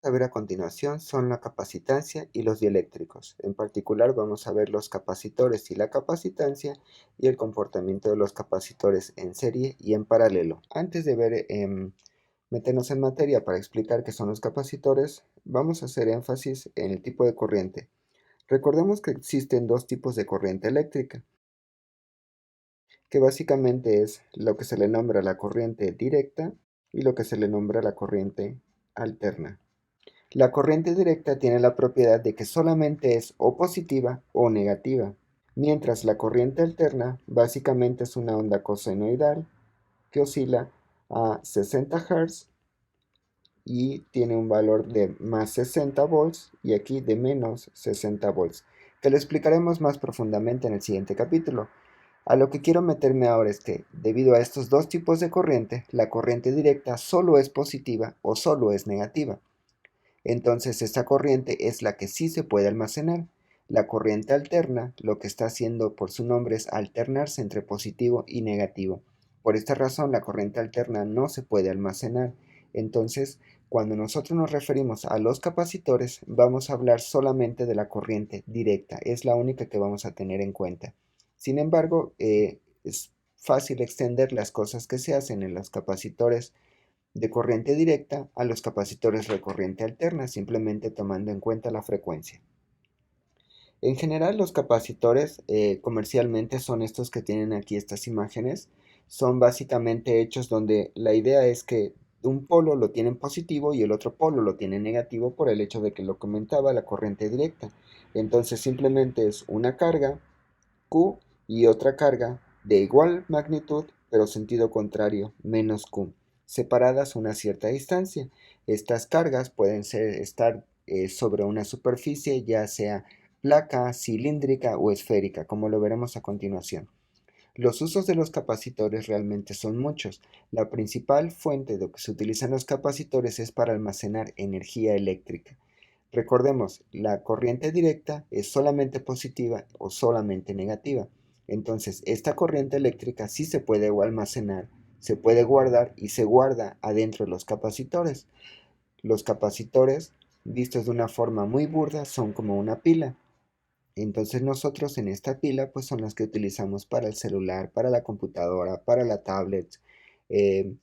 A ver a continuación son la capacitancia y los dieléctricos. En particular vamos a ver los capacitores y la capacitancia y el comportamiento de los capacitores en serie y en paralelo. Antes de meternos en materia para explicar qué son los capacitores, vamos a hacer énfasis en el tipo de corriente. Recordemos que existen dos tipos de corriente eléctrica, que básicamente es lo que se le nombra la corriente directa y lo que se le nombra la corriente alterna. La corriente directa tiene la propiedad de que solamente es o positiva o negativa, mientras la corriente alterna básicamente es una onda cosenoidal que oscila a 60 Hz y tiene un valor de más 60 volts y aquí de menos 60 volts, que lo explicaremos más profundamente en el siguiente capítulo. A lo que quiero meterme ahora es que, debido a estos dos tipos de corriente, la corriente directa solo es positiva o solo es negativa. Entonces esta corriente es la que sí se puede almacenar. La corriente alterna lo que está haciendo por su nombre es alternarse entre positivo y negativo. Por esta razón la corriente alterna no se puede almacenar. Entonces, cuando nosotros nos referimos a los capacitores, vamos a hablar solamente de la corriente directa. Es la única que vamos a tener en cuenta. Sin embargo, es fácil extender las cosas que se hacen en los capacitores de corriente directa a los capacitores de corriente alterna, simplemente tomando en cuenta la frecuencia. En general, los capacitores comercialmente son estos que tienen aquí estas imágenes. Son básicamente hechos donde la idea es que un polo lo tienen positivo y el otro polo lo tienen negativo por el hecho de que lo comentaba la corriente directa. Entonces simplemente es una carga Q y otra carga de igual magnitud pero sentido contrario, menos Q, separadas a una cierta distancia. Estas cargas pueden estar sobre una superficie, ya sea placa, cilíndrica o esférica, como lo veremos a continuación. Los usos de los capacitores realmente son muchos. La principal fuente de lo que se utilizan los capacitores es para almacenar energía eléctrica. Recordemos, la corriente directa es solamente positiva o solamente negativa. Entonces, esta corriente eléctrica sí se puede almacenar, se puede guardar y se guarda adentro de los capacitores. Los capacitores, vistos de una forma muy burda, son como una pila. Entonces nosotros en esta pila pues son las que utilizamos para el celular, para la computadora, para la tablet, eh,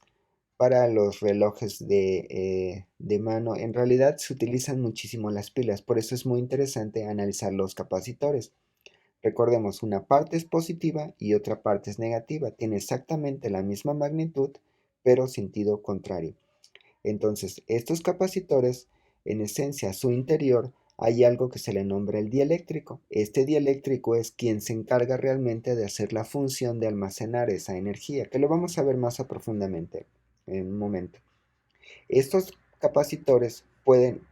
para los relojes de mano. En realidad se utilizan muchísimo las pilas, por eso es muy interesante analizar los capacitores. Recordemos, una parte es positiva y otra parte es negativa. Tiene exactamente la misma magnitud, pero sentido contrario. Entonces, estos capacitores, en esencia, a su interior hay algo que se le nombra el dieléctrico. Este dieléctrico es quien se encarga realmente de hacer la función de almacenar esa energía, que lo vamos a ver más profundamente en un momento. Estos capacitores pueden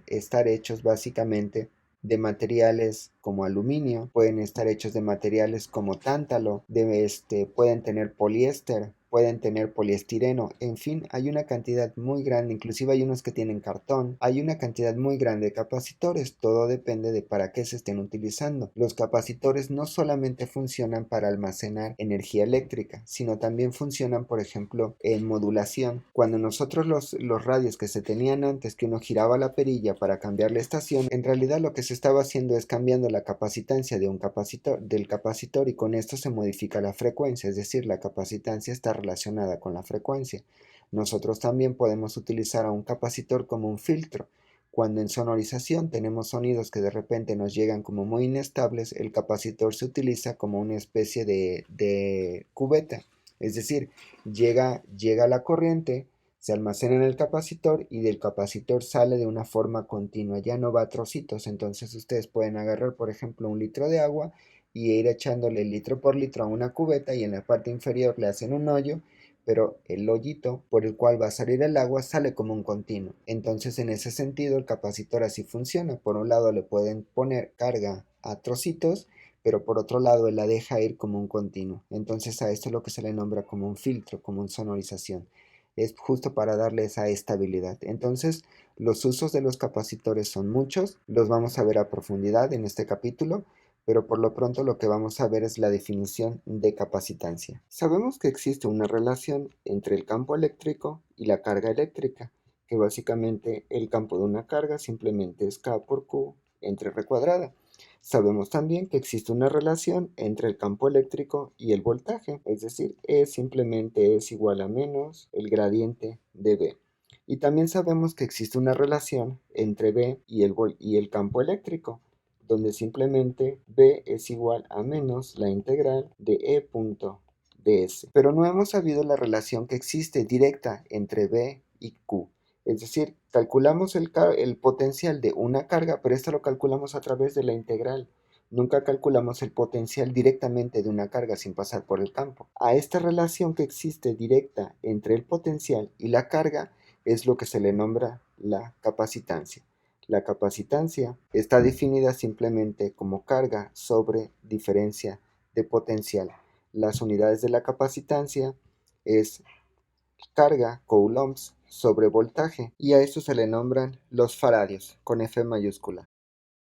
estar hechos básicamente de materiales como aluminio, pueden estar hechos de materiales como tántalo, pueden tener poliéster, pueden tener poliestireno, en fin, hay una cantidad muy grande, inclusive hay unos que tienen cartón, hay una cantidad muy grande de capacitores, todo depende de para qué se estén utilizando. Los capacitores no solamente funcionan para almacenar energía eléctrica, sino también funcionan, por ejemplo, en modulación. Cuando nosotros los radios que se tenían antes, que uno giraba la perilla para cambiar la estación, en realidad lo que se estaba haciendo es cambiando la capacitancia del capacitor y con esto se modifica la frecuencia, es decir, la capacitancia está relacionada con la frecuencia. Nosotros también podemos utilizar a un capacitor como un filtro. Cuando en sonorización tenemos sonidos que de repente nos llegan como muy inestables, el capacitor se utiliza como una especie de cubeta. Es decir, llega la corriente, se almacena en el capacitor y del capacitor sale de una forma continua, ya no va a trocitos. Entonces ustedes pueden agarrar, por ejemplo, un litro de agua y ir echándole litro por litro a una cubeta y en la parte inferior le hacen un hoyo, pero el hoyito por el cual va a salir el agua sale como un continuo. Entonces en ese sentido el capacitor así funciona. Por un lado le pueden poner carga a trocitos, pero por otro lado él la deja ir como un continuo. Entonces a esto es lo que se le nombra como un filtro, como una sonorización. Es justo para darle esa estabilidad. Entonces los usos de los capacitores son muchos, los vamos a ver a profundidad en este capítulo, pero por lo pronto lo que vamos a ver es la definición de capacitancia. Sabemos que existe una relación entre el campo eléctrico y la carga eléctrica, que básicamente el campo de una carga simplemente es K por Q entre R cuadrada. Sabemos también que existe una relación entre el campo eléctrico y el voltaje, es decir, E simplemente es igual a menos el gradiente de B. Y también sabemos que existe una relación entre B y el campo eléctrico, donde simplemente B es igual a menos la integral de E punto ds. Pero no hemos sabido la relación que existe directa entre B y Q. Es decir, calculamos el potencial de una carga, pero esto lo calculamos a través de la integral. Nunca calculamos el potencial directamente de una carga sin pasar por el campo. A esta relación que existe directa entre el potencial y la carga es lo que se le nombra la capacitancia. La capacitancia está definida simplemente como carga sobre diferencia de potencial. Las unidades de la capacitancia es carga, coulombs, sobre voltaje, y a esto se le nombran los faradios, con F mayúscula.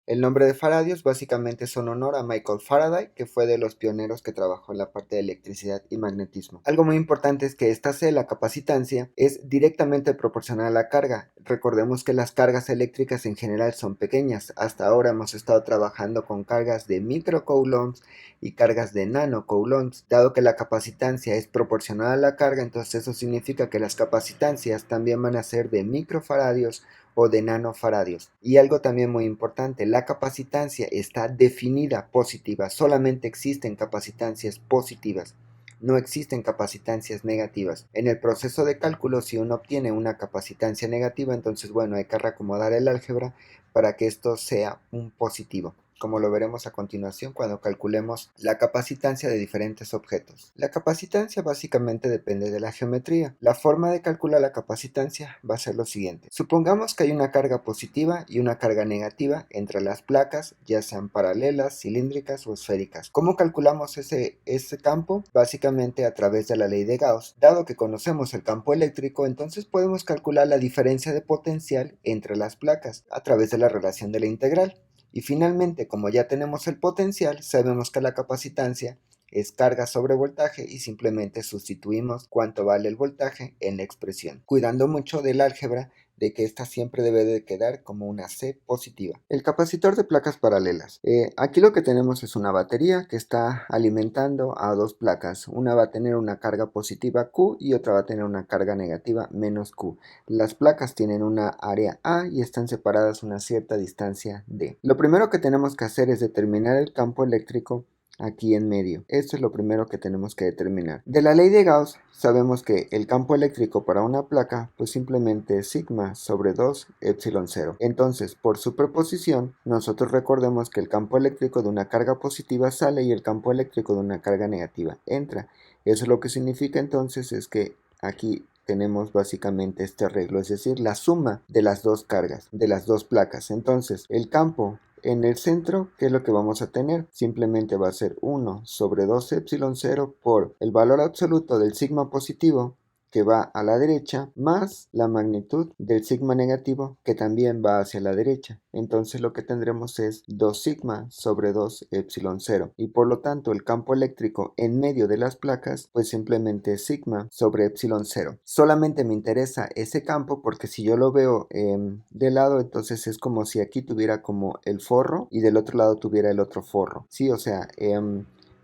El nombre de faradios básicamente es un honor a Michael Faraday, que fue de los pioneros que trabajó en la parte de electricidad y magnetismo. Algo muy importante es que esta C, la capacitancia, es directamente proporcional a la carga. Recordemos que las cargas eléctricas en general son pequeñas. Hasta ahora hemos estado trabajando con cargas de microcoulombs y cargas de nanocoulombs. Dado que la capacitancia es proporcional a la carga, entonces eso significa que las capacitancias también van a ser de microfaradios o de nanofaradios. Y algo también muy importante, la capacitancia está definida positiva, solamente existen capacitancias positivas, no existen capacitancias negativas. En el proceso de cálculo, si uno obtiene una capacitancia negativa, entonces bueno, hay que reacomodar el álgebra para que esto sea un positivo, como lo veremos a continuación cuando calculemos la capacitancia de diferentes objetos. La capacitancia básicamente depende de la geometría. La forma de calcular la capacitancia va a ser lo siguiente. Supongamos que hay una carga positiva y una carga negativa entre las placas, ya sean paralelas, cilíndricas o esféricas. ¿Cómo calculamos ese campo? Básicamente a través de la ley de Gauss. Dado que conocemos el campo eléctrico, entonces podemos calcular la diferencia de potencial entre las placas a través de la relación de la integral. Y finalmente, como ya tenemos el potencial, sabemos que la capacitancia es carga sobre voltaje y simplemente sustituimos cuánto vale el voltaje en la expresión, cuidando mucho del álgebra de que esta siempre debe de quedar como una C positiva. El capacitor de placas paralelas. Aquí lo que tenemos es una batería que está alimentando a dos placas. Una va a tener una carga positiva Q y otra va a tener una carga negativa menos Q. Las placas tienen una área A y están separadas una cierta distancia D. Lo primero que tenemos que hacer es determinar el campo eléctrico aquí en medio. Esto es lo primero que tenemos que determinar. De la ley de Gauss sabemos que el campo eléctrico para una placa pues simplemente es sigma sobre 2 epsilon 0. Entonces, por superposición, nosotros recordemos que el campo eléctrico de una carga positiva sale y el campo eléctrico de una carga negativa entra. Eso lo que significa entonces es que aquí tenemos básicamente este arreglo, es decir, la suma de las dos cargas, de las dos placas. Entonces, el campo en el centro, ¿qué es lo que vamos a tener? Simplemente va a ser 1 sobre 2 epsilon 0 por el valor absoluto del sigma positivo que va a la derecha más la magnitud del sigma negativo que también va hacia la derecha. Entonces lo que tendremos es 2 sigma sobre 2 epsilon 0 y por lo tanto el campo eléctrico en medio de las placas pues simplemente es sigma sobre epsilon 0. Solamente me interesa ese campo porque si yo lo veo de lado, entonces es como si aquí tuviera como el forro y del otro lado tuviera el otro forro. Sí, o sea,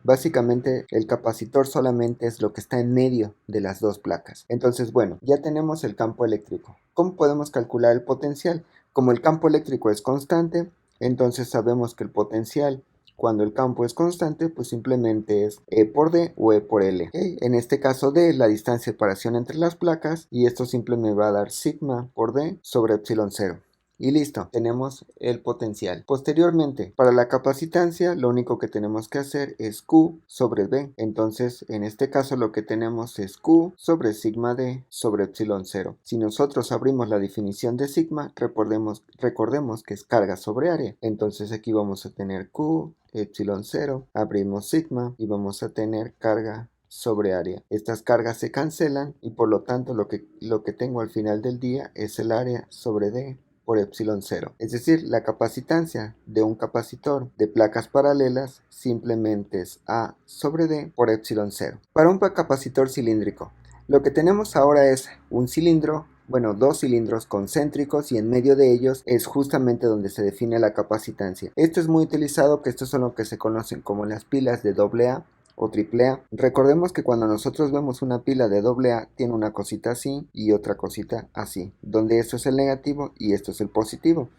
básicamente el capacitor solamente es lo que está en medio de las dos placas. Entonces, bueno, ya tenemos el campo eléctrico. ¿Cómo podemos calcular el potencial? Como el campo eléctrico es constante, entonces sabemos que el potencial cuando el campo es constante, pues simplemente es E por D o E por L. ¿Okay? En este caso D es la distancia de separación entre las placas y esto simplemente va a dar sigma por D sobre epsilon 0. Y listo, tenemos el potencial. Posteriormente, para la capacitancia, lo único que tenemos que hacer es Q sobre B. Entonces, en este caso lo que tenemos es Q sobre sigma D sobre epsilon 0. Si nosotros abrimos la definición de sigma, recordemos que es carga sobre área. Entonces aquí vamos a tener Q, epsilon 0, abrimos sigma y vamos a tener carga sobre área. Estas cargas se cancelan y por lo tanto lo que tengo al final del día es el área sobre D por epsilon 0. Es decir, la capacitancia de un capacitor de placas paralelas simplemente es A sobre D por epsilon 0. Para un capacitor cilíndrico, lo que tenemos ahora es un cilindro bueno, dos cilindros concéntricos y en medio de ellos es justamente donde se define la capacitancia. Esto es muy utilizado, que estos son lo que se conocen como las pilas de AA o AAA. Recordemos que cuando nosotros vemos una pila de AA tiene una cosita así y otra cosita así, donde esto es el negativo y esto es el positivo.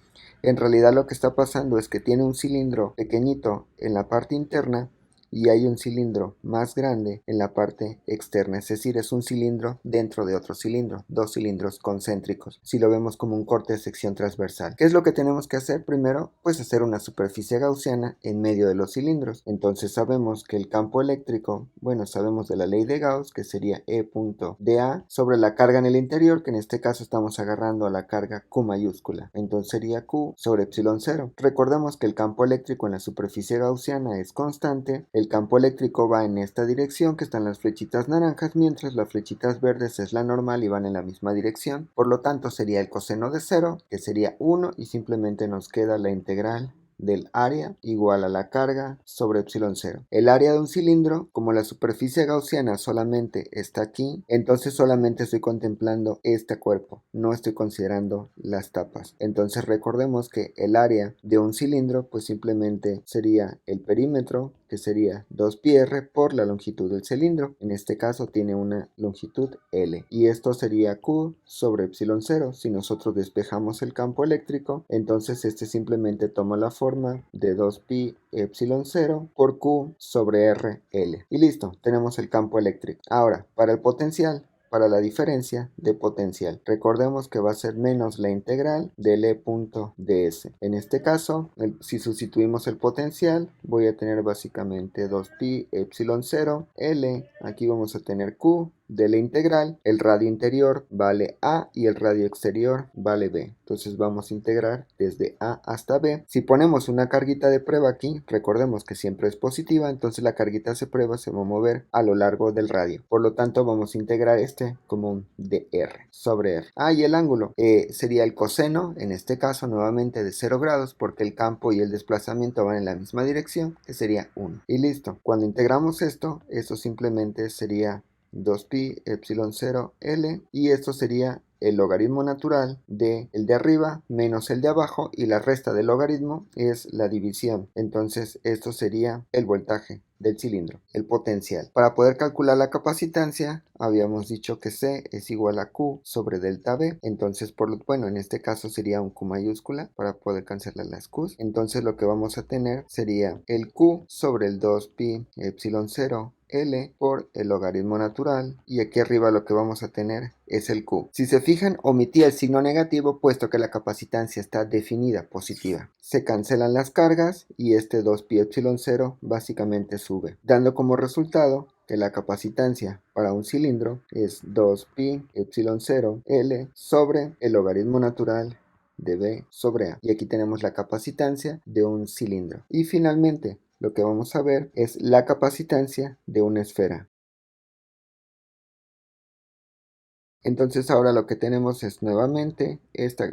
En realidad lo que está pasando es que tiene un cilindro pequeñito en la parte interna y hay un cilindro más grande en la parte externa, es decir, es un cilindro dentro de otro cilindro, dos cilindros concéntricos, si lo vemos como un corte de sección transversal. ¿Qué es lo que tenemos que hacer primero? Pues hacer una superficie gaussiana en medio de los cilindros. Entonces sabemos que el campo eléctrico, bueno, sabemos de la ley de Gauss, que sería E.dA sobre la carga en el interior, que en este caso estamos agarrando a la carga Q mayúscula, entonces sería Q sobre epsilon 0. Recordemos que el campo eléctrico en la superficie gaussiana es constante. El campo eléctrico va en esta dirección, que están las flechitas naranjas, mientras las flechitas verdes es la normal y van en la misma dirección. Por lo tanto sería el coseno de 0, que sería 1, y simplemente nos queda la integral del área igual a la carga sobre epsilon 0. El área de un cilindro, como la superficie gaussiana solamente está aquí, entonces solamente estoy contemplando este cuerpo, no estoy considerando las tapas. Entonces recordemos que el área de un cilindro pues simplemente sería el perímetro, que sería 2πr por la longitud del cilindro. En este caso tiene una longitud L y esto sería Q sobre epsilon 0. Si nosotros despejamos el campo eléctrico, entonces este simplemente toma la forma de 2pi epsilon 0 por Q sobre RL. Y listo, tenemos el campo eléctrico. Ahora, para el potencial, para la diferencia de potencial, recordemos que va a ser menos la integral del E.ds. En este caso, si sustituimos el potencial, voy a tener básicamente 2pi epsilon 0 L, aquí vamos a tener Q de la integral, el radio interior vale A y el radio exterior vale B. Entonces vamos a integrar desde A hasta B. Si ponemos una carguita de prueba aquí, recordemos que siempre es positiva, entonces la carguita de prueba se va a mover a lo largo del radio. Por lo tanto vamos a integrar este como un dr sobre r. Y el ángulo sería el coseno, en este caso nuevamente de 0 grados, porque el campo y el desplazamiento van en la misma dirección, que sería 1. Y listo. Cuando integramos esto simplemente sería 2pi epsilon 0 L, y esto sería el logaritmo natural de el de arriba menos el de abajo, y la resta del logaritmo es la división. Entonces esto sería el voltaje del cilindro, el potencial. Para poder calcular la capacitancia habíamos dicho que C es igual a Q sobre delta B, entonces bueno, en este caso sería un Q mayúscula para poder cancelar las Q's. Entonces lo que vamos a tener sería el Q sobre el 2pi epsilon 0 L por el logaritmo natural, y aquí arriba lo que vamos a tener es el Q. Si se fijan, omití el signo negativo puesto que la capacitancia está definida positiva. Se cancelan las cargas y este 2pi epsilon 0 básicamente sube, dando como resultado que la capacitancia para un cilindro es 2pi epsilon 0 L sobre el logaritmo natural de B sobre A. Y aquí tenemos la capacitancia de un cilindro. Y finalmente, lo que vamos a ver es la capacitancia de una esfera. Entonces ahora lo que tenemos es nuevamente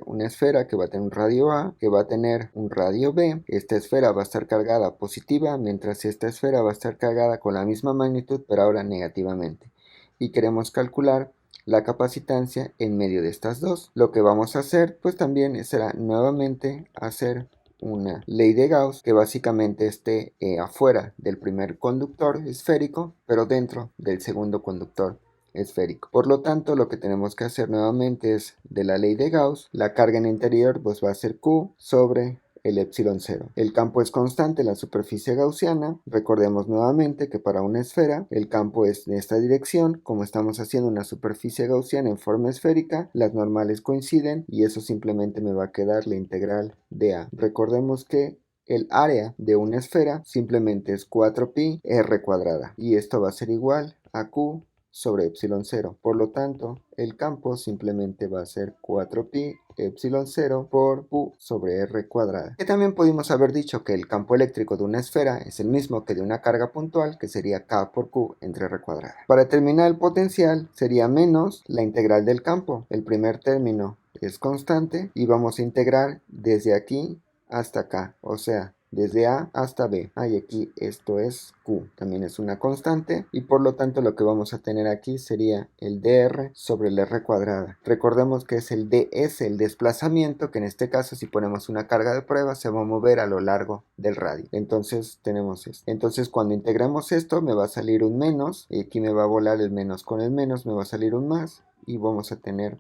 una esfera que va a tener un radio A, que va a tener un radio B. Esta esfera va a estar cargada positiva, mientras esta esfera va a estar cargada con la misma magnitud, pero ahora negativamente. Y queremos calcular la capacitancia en medio de estas dos. Lo que vamos a hacer pues también será nuevamente hacer una ley de Gauss que básicamente esté afuera del primer conductor esférico, pero dentro del segundo conductor esférico. Por lo tanto, lo que tenemos que hacer nuevamente es de la ley de Gauss, la carga en el interior pues va a ser Q sobre el epsilon 0. El campo es constante en la superficie gaussiana. Recordemos nuevamente que para una esfera el campo es de esta dirección. Como estamos haciendo una superficie gaussiana en forma esférica, las normales coinciden y eso simplemente me va a quedar la integral de A. Recordemos que el área de una esfera simplemente es 4pi r cuadrada y esto va a ser igual a Q sobre epsilon 0. Por lo tanto, el campo simplemente va a ser 4pi epsilon 0 por Q sobre R cuadrada. Que también pudimos haber dicho que el campo eléctrico de una esfera es el mismo que de una carga puntual, que sería K por Q entre R cuadrada. Para determinar el potencial sería menos la integral del campo. El primer término es constante y vamos a integrar desde aquí hasta acá, o sea, desde A hasta B. Y aquí esto es Q, también es una constante, y por lo tanto lo que vamos a tener aquí sería el dr sobre el r cuadrada. Recordemos que es el ds, el desplazamiento, que en este caso si ponemos una carga de prueba se va a mover a lo largo del radio. Entonces tenemos esto. Entonces cuando integramos esto me va a salir un menos, y aquí me va a volar el menos con el menos, me va a salir un más, y vamos a tener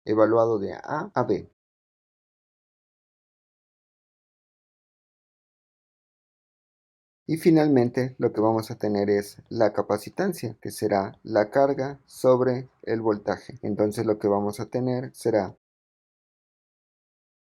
evaluado de A a B. Y finalmente lo que vamos a tener es la capacitancia, que será la carga sobre el voltaje. Entonces lo que vamos a tener será,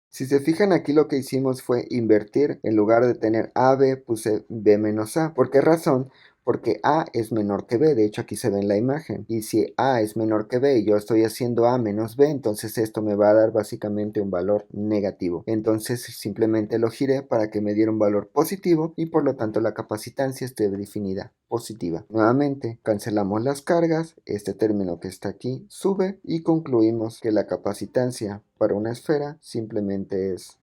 si se fijan aquí lo que hicimos fue invertir, en lugar de tener AB puse B menos A. ¿Por qué razón? Porque A es menor que B, de hecho aquí se ve en la imagen. Y si A es menor que B y yo estoy haciendo A menos B, entonces esto me va a dar básicamente un valor negativo. Entonces simplemente lo giré para que me diera un valor positivo y por lo tanto la capacitancia esté definida positiva. Nuevamente cancelamos las cargas, este término que está aquí sube y concluimos que la capacitancia para una esfera simplemente es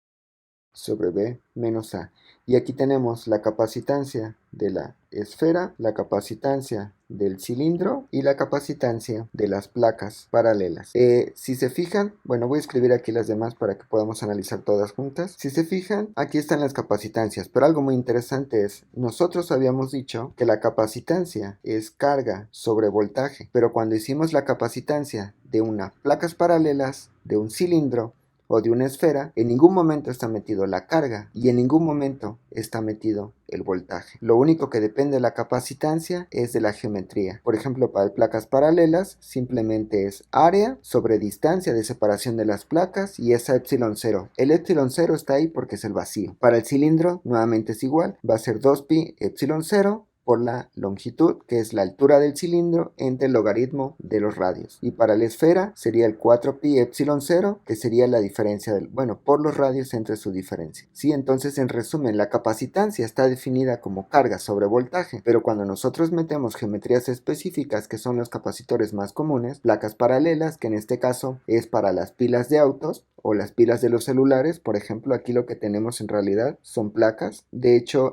sobre B menos A. Y aquí tenemos la capacitancia de la esfera, la capacitancia del cilindro y la capacitancia de las placas paralelas. Si se fijan, bueno, voy a escribir aquí las demás para que podamos analizar todas juntas. Si se fijan, aquí están las capacitancias, pero algo muy interesante es, nosotros habíamos dicho que la capacitancia es carga sobre voltaje, pero cuando hicimos la capacitancia de unas placas paralelas, de un cilindro, o de una esfera, en ningún momento está metido la carga y en ningún momento está metido el voltaje. Lo único que depende de la capacitancia es de la geometría. Por ejemplo, para placas paralelas simplemente es área sobre distancia de separación de las placas y esa epsilon 0. El epsilon 0 está ahí porque es el vacío. Para el cilindro nuevamente es igual, va a ser 2pi epsilon 0 por la longitud, que es la altura del cilindro, entre el logaritmo de los radios. Y para la esfera sería el 4pi epsilon 0, que sería la diferencia por los radios entre su diferencia. Sí, entonces en resumen, la capacitancia está definida como carga sobre voltaje, pero cuando nosotros metemos geometrías específicas, que son los capacitores más comunes, placas paralelas, que en este caso es para las pilas de autos, o las pilas de los celulares, por ejemplo, aquí lo que tenemos en realidad son placas. De hecho,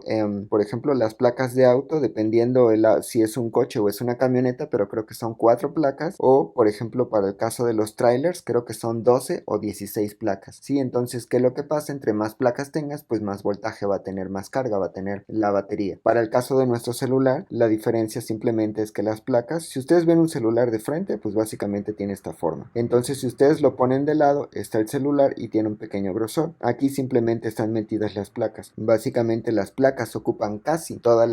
por ejemplo, las placas de auto, dependiendo si es un coche o es una camioneta, pero creo que son 4 placas, o por ejemplo, para el caso de los trailers, creo que son 12 o 16 placas. Sí, entonces, ¿qué es lo que pasa? Entre más placas tengas, pues más voltaje va a tener, más carga va a tener la batería. Para el caso de nuestro celular, la diferencia simplemente es que las placas, si ustedes ven un celular de frente, pues básicamente tiene esta forma. Entonces, si ustedes lo ponen de lado, está el celular y tiene un pequeño grosor. Aquí simplemente están metidas las placas. Básicamente las placas ocupan casi toda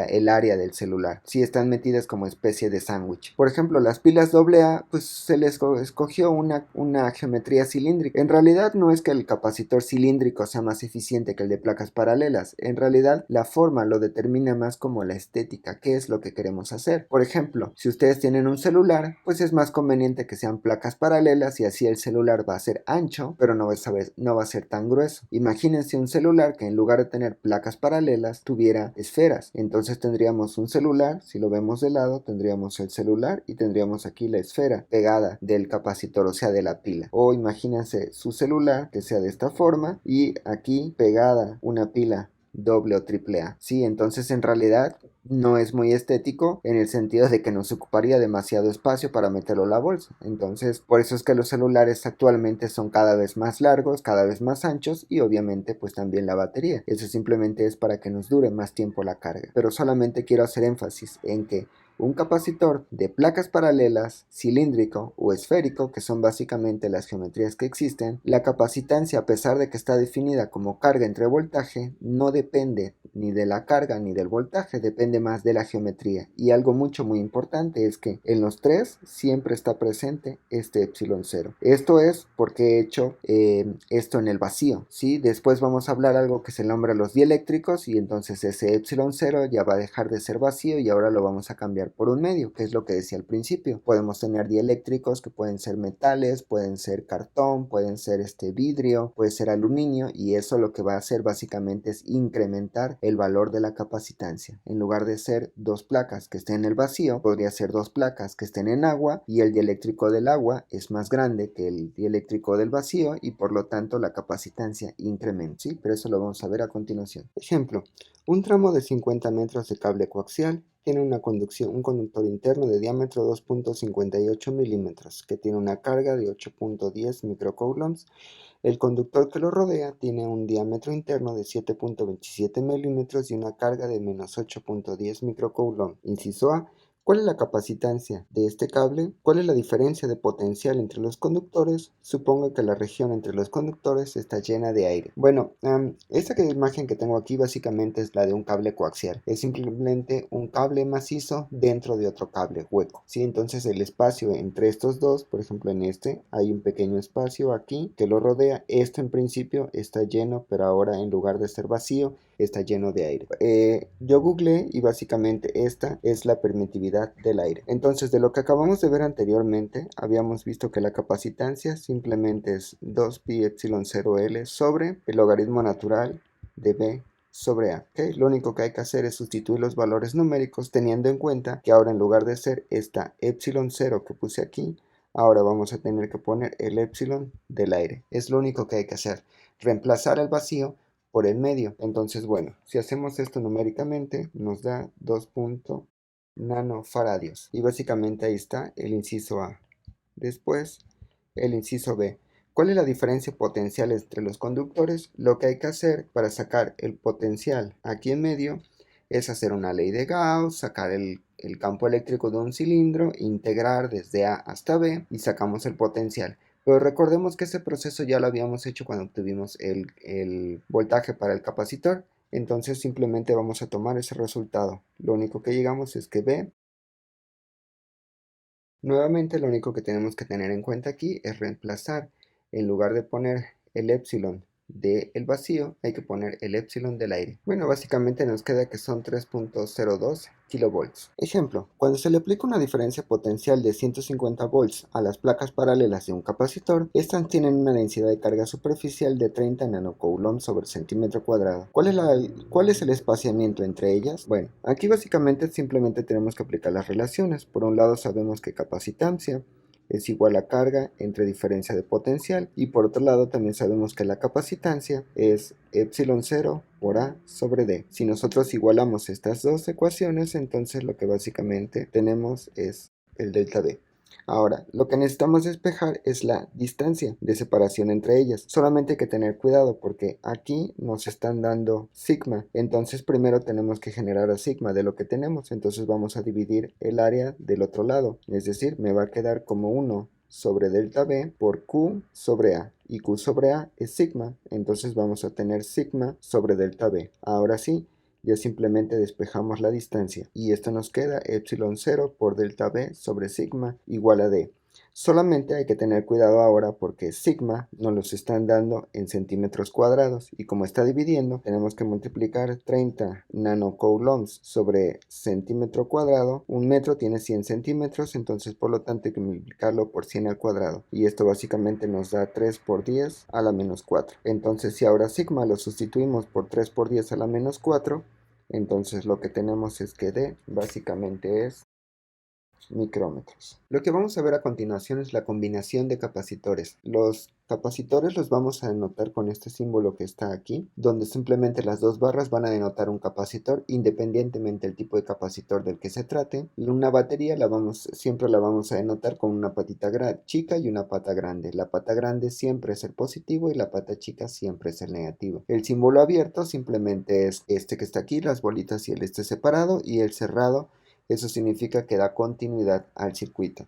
el área del celular. Sí, están metidas como especie de sándwich. Por ejemplo, las pilas AA, pues se les escogió una geometría cilíndrica. En realidad no es que el capacitor cilíndrico sea más eficiente que el de placas paralelas. En realidad la forma lo determina más como la estética, qué es lo que queremos hacer. Por ejemplo, si ustedes tienen un celular, pues es más conveniente que sean placas paralelas y así el celular va a ser ancho, pero no va a ser tan grueso. Imagínense un celular que en lugar de tener placas paralelas tuviera esferas. Entonces tendríamos un celular, si lo vemos de lado, tendríamos el celular y tendríamos aquí la esfera pegada del capacitor, o sea, de la pila. O imagínense su celular que sea de esta forma y aquí pegada una pila doble o triple A. Sí, entonces en realidad no es muy estético en el sentido de que nos ocuparía demasiado espacio para meterlo en la bolsa. Entonces, por eso es que los celulares actualmente son cada vez más largos, cada vez más anchos y obviamente pues también la batería. Eso simplemente es para que nos dure más tiempo la carga. Pero solamente quiero hacer énfasis en que un capacitor de placas paralelas, cilíndrico o esférico, que son básicamente las geometrías que existen, la capacitancia, a pesar de que está definida como carga entre voltaje, no depende ni de la carga ni del voltaje, depende más de la geometría. Y algo muy importante es que en los tres siempre está presente este epsilon 0. Esto es porque he hecho esto en el vacío, ¿sí? Después vamos a hablar algo que se nombra los dieléctricos y entonces ese epsilon 0 ya va a dejar de ser vacío y ahora lo vamos a cambiar cambiar por un medio, que es lo que decía al principio. Podemos tener dieléctricos que pueden ser metales, pueden ser cartón, pueden ser vidrio, puede ser aluminio, y eso lo que va a hacer básicamente es incrementar el valor de la capacitancia. En lugar de ser dos placas que estén en el vacío, podría ser dos placas que estén en agua, y el dieléctrico del agua es más grande que el dieléctrico del vacío y por lo tanto la capacitancia incrementa, ¿sí? Pero eso lo vamos a ver a continuación. Ejemplo, un tramo de 50 metros de cable coaxial tiene un conductor interno de diámetro 2.58 milímetros que tiene una carga de 8.10 microcoulombs. El conductor que lo rodea tiene un diámetro interno de 7.27 milímetros y una carga de menos 8.10 microcoulomb. Inciso A. ¿Cuál es la capacitancia de este cable? ¿Cuál es la diferencia de potencial entre los conductores? Supongo que la región entre los conductores está llena de aire. Bueno, esta imagen que tengo aquí básicamente es la de un cable coaxial. Es simplemente un cable macizo dentro de otro cable hueco, ¿sí? Entonces el espacio entre estos dos, por ejemplo en hay un pequeño espacio aquí que lo rodea. Esto en principio está lleno, pero ahora en lugar de ser vacío, está lleno de aire. Yo googleé y básicamente esta es la permitividad del aire. Entonces, de lo que acabamos de ver anteriormente, habíamos visto que la capacitancia simplemente es 2pi epsilon 0L sobre el logaritmo natural de B sobre A. ¿Okay? Lo único que hay que hacer es sustituir los valores numéricos teniendo en cuenta que ahora en lugar de ser esta epsilon 0 que puse aquí, ahora vamos a tener que poner el epsilon del aire. Es lo único que hay que hacer. Reemplazar el vacío por el medio. Entonces, bueno, si hacemos esto numéricamente, nos da 2 nanofaradios. Y básicamente ahí está el inciso A. Después, el inciso B. ¿Cuál es la diferencia potencial entre los conductores? Lo que hay que hacer para sacar el potencial aquí en medio es hacer una ley de Gauss, sacar el campo eléctrico de un cilindro, integrar desde A hasta B y sacamos el potencial. Pero recordemos que ese proceso ya lo habíamos hecho cuando obtuvimos el voltaje para el capacitor. Entonces simplemente vamos a tomar ese resultado. Lo único que llegamos es que B. Nuevamente lo único que tenemos que tener en cuenta aquí es reemplazar. En lugar de poner el epsilon del vacío, hay que poner el epsilon del aire. Bueno, básicamente nos queda que son 3.02 kilovolts. Ejemplo, cuando se le aplica una diferencia potencial de 150 volts a las placas paralelas de un capacitor, estas tienen una densidad de carga superficial de 30 nanocoulombs sobre centímetro cuadrado. ¿Cuál es el espaciamiento entre ellas? Bueno, aquí básicamente simplemente tenemos que aplicar las relaciones. Por un lado sabemos que capacitancia es igual a carga entre diferencia de potencial, y por otro lado también sabemos que la capacitancia es epsilon 0 por A sobre D. Si nosotros igualamos estas dos ecuaciones, entonces lo que básicamente tenemos es el delta D. Ahora, lo que necesitamos despejar es la distancia de separación entre ellas. Solamente hay que tener cuidado porque aquí nos están dando sigma. Entonces primero tenemos que generar a sigma de lo que tenemos. Entonces vamos a dividir el área del otro lado. Es decir, me va a quedar como 1 sobre delta B por Q sobre A. Y Q sobre A es sigma. Entonces vamos a tener sigma sobre delta B. Ahora sí, ya simplemente despejamos la distancia y esto nos queda epsilon 0 por delta B sobre sigma igual a D. Solamente hay que tener cuidado ahora porque sigma nos los están dando en centímetros cuadrados y como está dividiendo tenemos que multiplicar 30 nanocoulombs sobre centímetro cuadrado. Un metro tiene 100 centímetros, entonces por lo tanto hay que multiplicarlo por 100 al cuadrado y esto básicamente nos da 3 por 10 a la menos 4. Entonces si ahora sigma lo sustituimos por 3 por 10 a la menos 4, entonces lo que tenemos es que D básicamente es micrómetros. Lo que vamos a ver a continuación es la combinación de capacitores. Los capacitores los vamos a denotar con este símbolo que está aquí, donde simplemente las dos barras van a denotar un capacitor independientemente del tipo de capacitor del que se trate. Una batería siempre la vamos a denotar con una patita chica y una pata grande. La pata grande siempre es el positivo y la pata chica siempre es el negativo. El símbolo abierto simplemente es este que está aquí, las bolitas y el separado, y el cerrado, eso significa que da continuidad al circuito.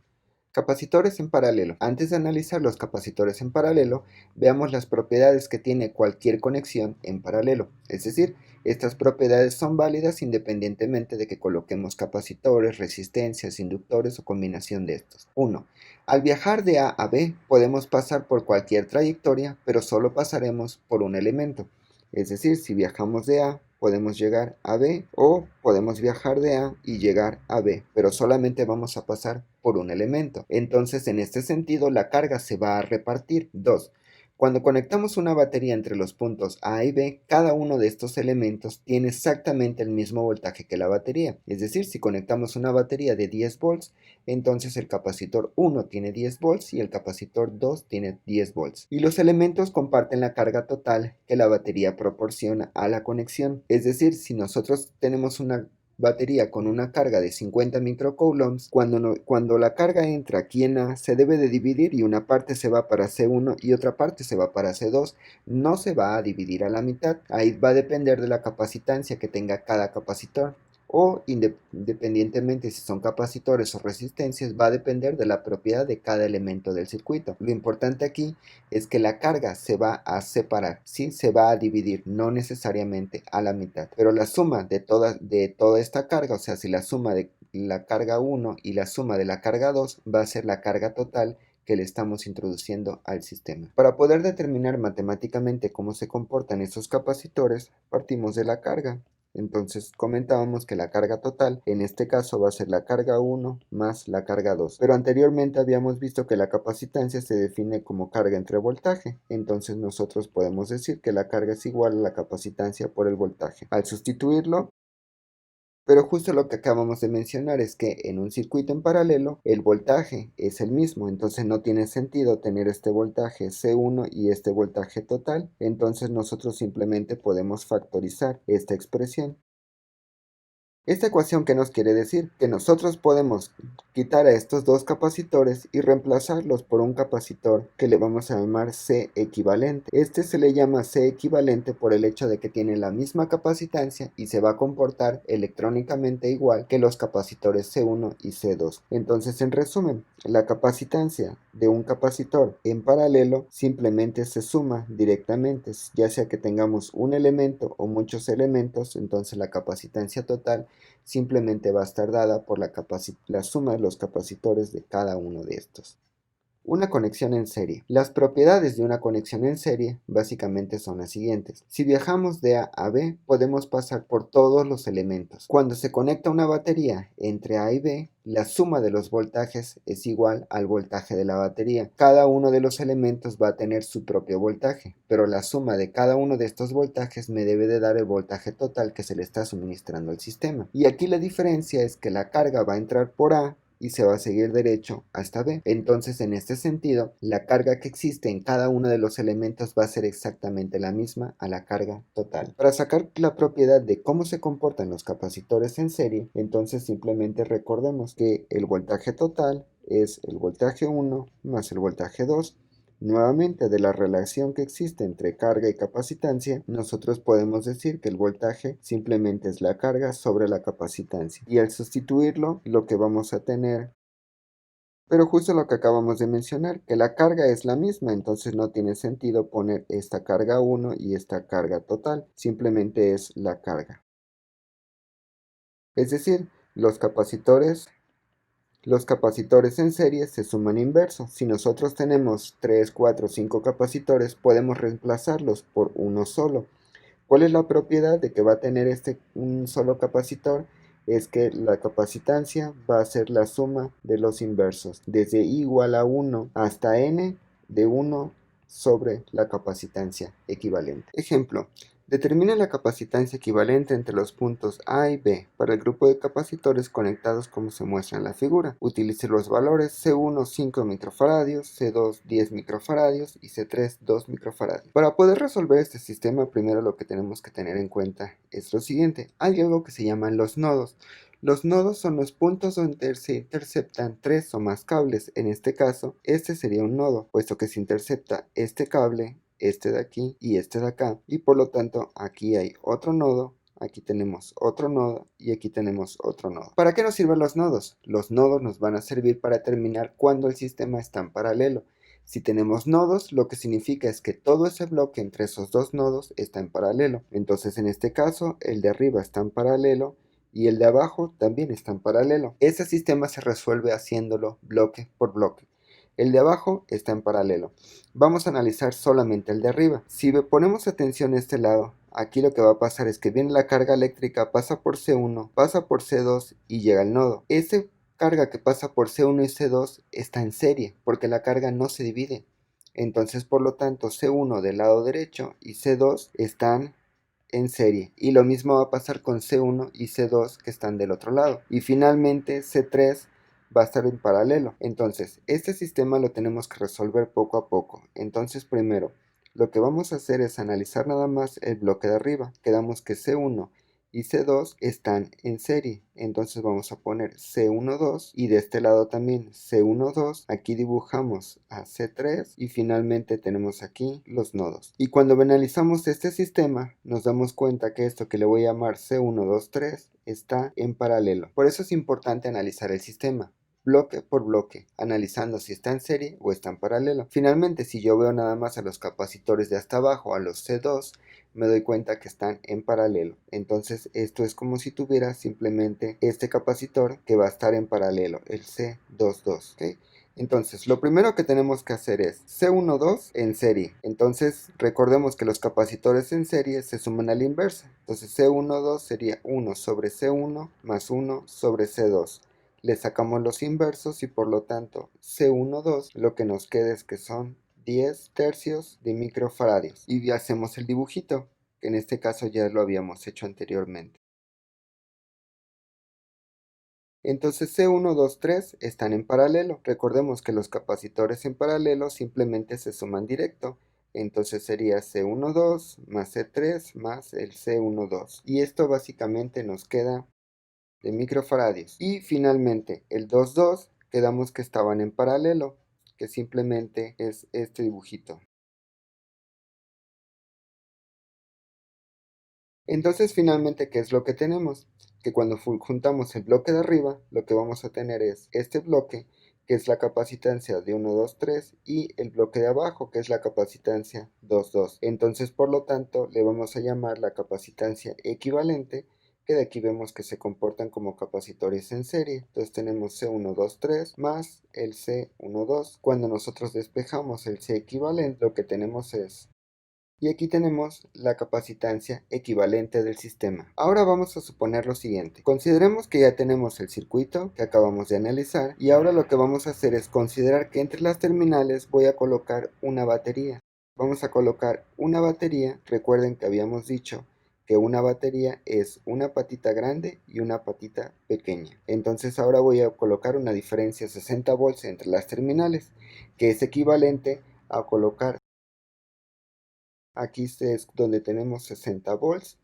Capacitores en paralelo. Antes de analizar los capacitores en paralelo, veamos las propiedades que tiene cualquier conexión en paralelo. Es decir, estas propiedades son válidas independientemente de que coloquemos capacitores, resistencias, inductores o combinación de estos. 1. Al viajar de A a B, podemos pasar por cualquier trayectoria, pero solo pasaremos por un elemento. Es decir, si viajamos de A, podemos llegar a B, o podemos viajar de A y llegar a B, pero solamente vamos a pasar por un elemento. Entonces, en este sentido, la carga se va a repartir. 2. Cuando conectamos una batería entre los puntos A y B, cada uno de estos elementos tiene exactamente el mismo voltaje que la batería. Es decir, si conectamos una batería de 10 volts, entonces el capacitor 1 tiene 10 volts y el capacitor 2 tiene 10 volts. Y los elementos comparten la carga total que la batería proporciona a la conexión. Es decir, si nosotros tenemos una batería con una carga de 50 microcoulombs, cuando la carga entra aquí en A, se debe de dividir y una parte se va para C1 y otra parte se va para C2. No se va a dividir a la mitad. Ahí va a depender de la capacitancia que tenga cada capacitor, o independientemente si son capacitores o resistencias, va a depender de la propiedad de cada elemento del circuito. Lo importante aquí es que la carga se va a separar, ¿sí? Se va a dividir, no necesariamente a la mitad, pero la suma de toda esta carga, o sea, si la suma de la carga 1 y la suma de la carga 2 va a ser la carga total que le estamos introduciendo al sistema. Para poder determinar matemáticamente cómo se comportan esos capacitores, partimos de la carga. Entonces comentábamos que la carga total en este caso va a ser la carga 1 más la carga 2. Pero anteriormente habíamos visto que la capacitancia se define como carga entre voltaje. Entonces nosotros podemos decir que la carga es igual a la capacitancia por el voltaje. Al sustituirlo, pero justo lo que acabamos de mencionar es que en un circuito en paralelo el voltaje es el mismo, entonces no tiene sentido tener este voltaje C1 y este voltaje total, entonces nosotros simplemente podemos factorizar esta expresión. Esta ecuación, ¿qué nos quiere decir? Que nosotros podemos quitar a estos dos capacitores y reemplazarlos por un capacitor que le vamos a llamar C equivalente. Este se le llama C equivalente por el hecho de que tiene la misma capacitancia y se va a comportar electrónicamente igual que los capacitores C1 y C2. Entonces, en resumen, la capacitancia de un capacitor en paralelo simplemente se suma directamente, ya sea que tengamos un elemento o muchos elementos, entonces la capacitancia total simplemente va a estar dada por la suma de los capacitores de cada uno de estos. Una conexión en serie. Las propiedades de una conexión en serie básicamente son las siguientes. Si viajamos de A a B, podemos pasar por todos los elementos. Cuando se conecta una batería entre A y B, la suma de los voltajes es igual al voltaje de la batería. Cada uno de los elementos va a tener su propio voltaje, pero la suma de cada uno de estos voltajes me debe de dar el voltaje total que se le está suministrando al sistema. Y aquí la diferencia es que la carga va a entrar por A y se va a seguir derecho hasta B. Entonces, en este sentido, la carga que existe en cada uno de los elementos va a ser exactamente la misma a la carga total. Para sacar la propiedad de cómo se comportan los capacitores en serie, entonces simplemente recordemos que el voltaje total es el voltaje 1 más el voltaje 2. Nuevamente, de la relación que existe entre carga y capacitancia, nosotros podemos decir que el voltaje simplemente es la carga sobre la capacitancia. Y al sustituirlo, lo que vamos a tener, pero justo lo que acabamos de mencionar, que la carga es la misma, entonces no tiene sentido poner esta carga 1 y esta carga total, simplemente es la carga. Es decir, los capacitores en serie se suman inverso. Si nosotros tenemos 3, 4, 5 capacitores, podemos reemplazarlos por uno solo. ¿Cuál es la propiedad de que va a tener un solo capacitor? Es que la capacitancia va a ser la suma de los inversos, desde i igual a 1 hasta n de 1 sobre la capacitancia equivalente. Ejemplo. Determina la capacitancia equivalente entre los puntos A y B para el grupo de capacitores conectados como se muestra en la figura. Utilice los valores C1 5 microfaradios, C2 10 microfaradios y C3 2 microfaradios. Para poder resolver este sistema, primero lo que tenemos que tener en cuenta es lo siguiente. Hay algo que se llaman los nodos. Los nodos son los puntos donde se interceptan tres o más cables. En este caso, este sería un nodo, puesto que se intercepta este cable, este de aquí y este de acá, y por lo tanto aquí hay otro nodo, aquí tenemos otro nodo y aquí tenemos otro nodo. ¿Para qué nos sirven los nodos? Los nodos nos van a servir para determinar cuándo el sistema está en paralelo. Si tenemos nodos, lo que significa es que todo ese bloque entre esos dos nodos está en paralelo. Entonces en este caso el de arriba está en paralelo y el de abajo también está en paralelo. Este sistema se resuelve haciéndolo bloque por bloque. El de abajo está en paralelo. Vamos a analizar solamente el de arriba. Si ponemos atención a este lado, aquí lo que va a pasar es que viene la carga eléctrica, pasa por C1, pasa por C2 y llega al nodo. Esa carga que pasa por C1 y C2 está en serie, porque la carga no se divide. Entonces, por lo tanto, C1 del lado derecho y C2 están en serie, y lo mismo va a pasar con C1 y C2 que están del otro lado, y finalmente C3 va a estar en paralelo. Entonces este sistema lo tenemos que resolver poco a poco. Entonces primero lo que vamos a hacer es analizar nada más el bloque de arriba. Quedamos que C1 y C2 están en serie, entonces vamos a poner C12 y de este lado también C12. Aquí dibujamos a C3 y finalmente tenemos aquí los nodos. Y cuando analizamos este sistema nos damos cuenta que esto que le voy a llamar C123 está en paralelo. Por eso es importante analizar el sistema bloque por bloque, analizando si está en serie o está en paralelo. Finalmente, si yo veo nada más a los capacitores de hasta abajo, a los C2, me doy cuenta que están en paralelo. Entonces esto es como si tuviera simplemente este capacitor que va a estar en paralelo, el C22, ¿ok? Entonces, lo primero que tenemos que hacer es C12 en serie. Entonces, recordemos que los capacitores en serie se suman a la inversa. Entonces, C12 sería 1 sobre C1 más 1 sobre C2. Le sacamos los inversos y por lo tanto C12 lo que nos queda es que son 10 tercios de microfaradios. Y hacemos el dibujito, que en este caso ya lo habíamos hecho anteriormente. Entonces C1, 2, 3 están en paralelo. Recordemos que los capacitores en paralelo simplemente se suman directo. Entonces sería C12 más C3 más el C12. Y esto básicamente nos queda de microfaradios. Y finalmente el 2,2 quedamos que estaban en paralelo, que simplemente es este dibujito. Entonces finalmente, ¿qué es lo que tenemos? Que cuando juntamos el bloque de arriba, lo que vamos a tener es este bloque, que es la capacitancia de 1, 2, 3, y el bloque de abajo, que es la capacitancia 2, 2. Entonces, por lo tanto, le vamos a llamar la capacitancia equivalente, que de aquí vemos que se comportan como capacitores en serie. Entonces tenemos C123 más el C12. Cuando nosotros despejamos el C equivalente, lo que tenemos es, y aquí tenemos la capacitancia equivalente del sistema. Ahora vamos a suponer lo siguiente. Consideremos que ya tenemos el circuito que acabamos de analizar, y ahora lo que vamos a hacer es considerar que entre las terminales voy a colocar una batería. Vamos a colocar una batería. Recuerden que habíamos dicho que una batería es una patita grande y una patita pequeña. Entonces ahora voy a colocar una diferencia de 60 volts entre las terminales, que es equivalente a colocar, aquí es donde tenemos 60 volts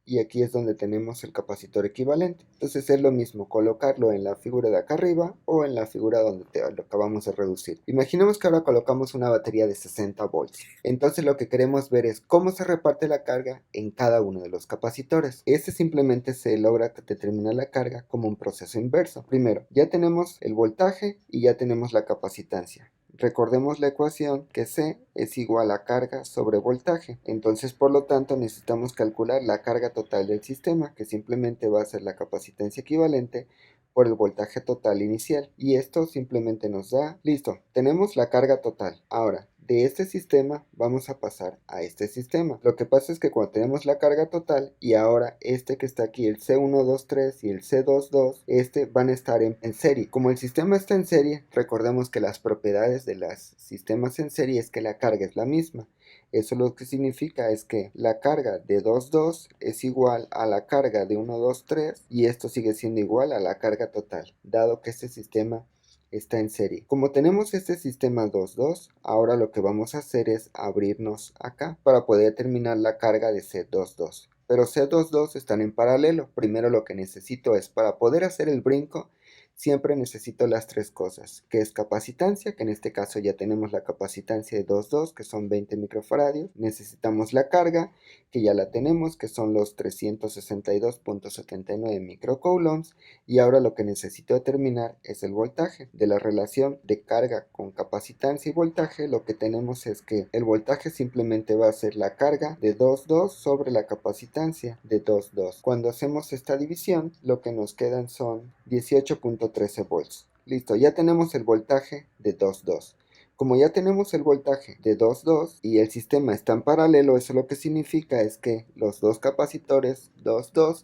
y aquí es donde tenemos el capacitor equivalente. Entonces es lo mismo colocarlo en la figura de acá arriba o en la figura donde lo acabamos de reducir. Imaginemos que ahora colocamos una batería de 60 volts. Entonces lo que queremos ver es cómo se reparte la carga en cada uno de los capacitores. Este simplemente se logra determinar la carga como un proceso inverso. Primero, ya tenemos el voltaje y ya tenemos la capacitancia. Recordemos la ecuación que C es igual a carga sobre voltaje. Entonces, por lo tanto, necesitamos calcular la carga total del sistema, que simplemente va a ser la capacitancia equivalente por el voltaje total inicial. Y esto simplemente nos da, listo, tenemos la carga total. Ahora, de este sistema vamos a pasar a este sistema. Lo que pasa es que cuando tenemos la carga total y ahora este que está aquí, el C123 y el C22, van a estar en serie. Como el sistema está en serie, recordemos que las propiedades de los sistemas en serie es que la carga es la misma. Eso lo que significa es que la carga de 2,2 es igual a la carga de 1,2,3 y esto sigue siendo igual a la carga total, dado que este sistema está en serie. Como tenemos este sistema 2,2, ahora lo que vamos a hacer es abrirnos acá para poder determinar la carga de C22. Pero C22 están en paralelo. Primero lo que necesito es, para poder hacer el brinco, siempre necesito las tres cosas, que es capacitancia, que en este caso ya tenemos la capacitancia de 2,2, que son 20 microfaradios. Necesitamos la carga, que ya la tenemos, que son los 362.79 microcoulombs. Y ahora lo que necesito determinar es el voltaje. De la relación de carga con capacitancia y voltaje, lo que tenemos es que el voltaje simplemente va a ser la carga de 2,2 sobre la capacitancia de 2,2. Cuando hacemos esta división, lo que nos quedan son 18.13 volts. Listo, ya tenemos el voltaje de 2,2. Como ya tenemos el voltaje de 2,2 y el sistema está en paralelo, eso lo que significa es que los dos capacitores 2,2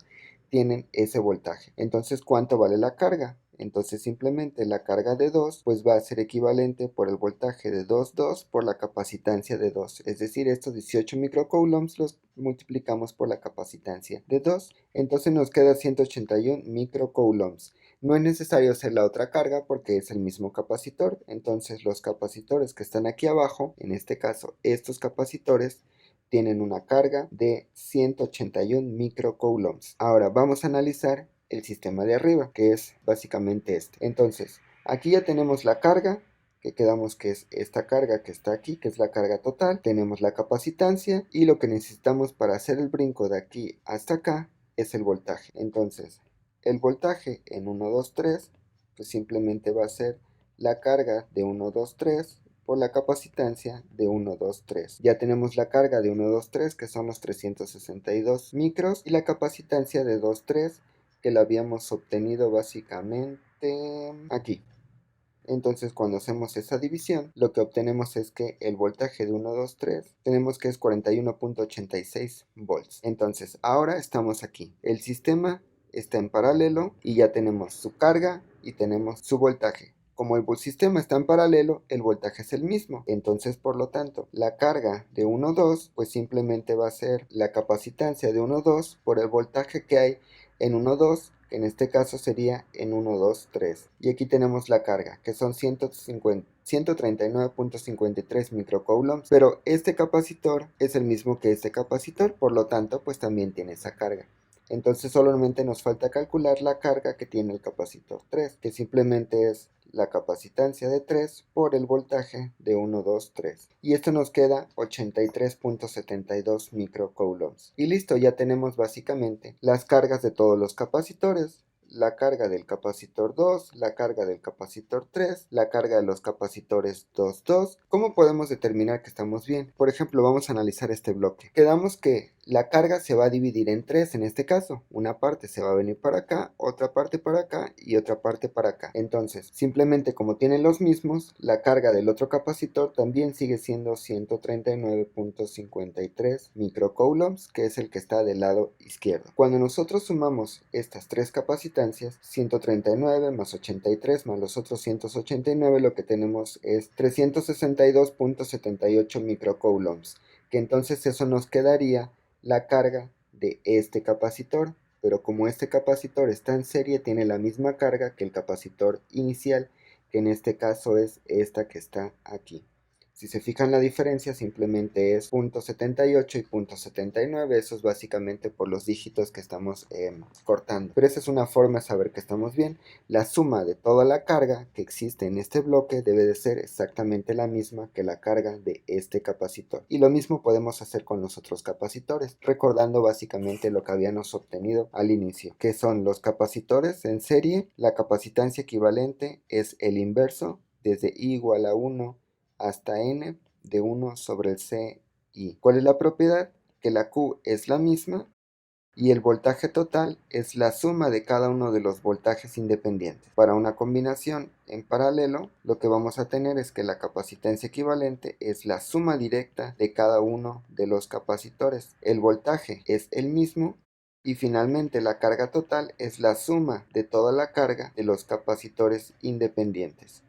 tienen ese voltaje. Entonces, ¿cuánto vale la carga? Entonces simplemente la carga de 2 pues va a ser equivalente por el voltaje de 2,2 por la capacitancia de 2. Es decir, estos 18 microcoulombs los multiplicamos por la capacitancia de 2. Entonces nos queda 181 microcoulombs. No es necesario hacer la otra carga porque es el mismo capacitor. Entonces los capacitores que están aquí abajo, en este caso estos capacitores, tienen una carga de 181 microcoulombs. Ahora vamos a analizar el sistema de arriba, que es básicamente este. Entonces, aquí ya tenemos la carga, que quedamos que es esta carga que está aquí, que es la carga total. Tenemos la capacitancia y lo que necesitamos para hacer el brinco de aquí hasta acá es el voltaje. Entonces, el voltaje en 1, 2, 3, pues simplemente va a ser la carga de 1, 2, 3 por la capacitancia de 1, 2, 3. Ya tenemos la carga de 1, 2, 3 que son los 362 micros y la capacitancia de 2, 3 que la habíamos obtenido básicamente aquí. Entonces cuando hacemos esa división, lo que obtenemos es que el voltaje de 1, 2, 3 tenemos que es 41.86 volts. Entonces ahora estamos aquí. El sistema está en paralelo y ya tenemos su carga y tenemos su voltaje. Como el sistema está en paralelo, el voltaje es el mismo. Entonces, por lo tanto, la carga de 1,2 pues simplemente va a ser la capacitancia de 1,2 por el voltaje que hay en 1,2, que en este caso sería en 1,2,3. Y aquí tenemos la carga, que son 139.53 microcoulombs, pero este capacitor es el mismo que este capacitor, por lo tanto, pues también tiene esa carga. Entonces solamente nos falta calcular la carga que tiene el capacitor 3, que simplemente es la capacitancia de 3 por el voltaje de 1, 2, 3. Y esto nos queda 83.72 microcoulombs. Y listo, ya tenemos básicamente las cargas de todos los capacitores. La carga del capacitor 2, la carga del capacitor 3, la carga de los capacitores 2, 2. ¿Cómo podemos determinar que estamos bien? Por ejemplo, vamos a analizar este bloque. Quedamos que la carga se va a dividir en tres en este caso. Una parte se va a venir para acá, otra parte para acá y otra parte para acá. Entonces, simplemente como tienen los mismos, la carga del otro capacitor también sigue siendo 139.53 microcoulombs, que es el que está del lado izquierdo. Cuando nosotros sumamos estas tres capacitancias, 139 más 83 más los otros 189, lo que tenemos es 362.78 microcoulombs, que entonces eso nos quedaría la carga de este capacitor, pero como este capacitor está en serie tiene la misma carga que el capacitor inicial, que en este caso es esta que está aquí. Si se fijan la diferencia simplemente es 0.78 y 0.79, eso es básicamente por los dígitos que estamos cortando. Pero esa es una forma de saber que estamos bien. La suma de toda la carga que existe en este bloque debe de ser exactamente la misma que la carga de este capacitor. Y lo mismo podemos hacer con los otros capacitores, recordando básicamente lo que habíamos obtenido al inicio, que son los capacitores en serie. La capacitancia equivalente es el inverso, desde I igual a 1 hasta n de 1 sobre el CI. ¿Cuál es la propiedad? Que la Q es la misma y el voltaje total es la suma de cada uno de los voltajes independientes. Para una combinación en paralelo, lo que vamos a tener es que la capacitancia equivalente es la suma directa de cada uno de los capacitores. El voltaje es el mismo y finalmente la carga total es la suma de toda la carga de los capacitores independientes.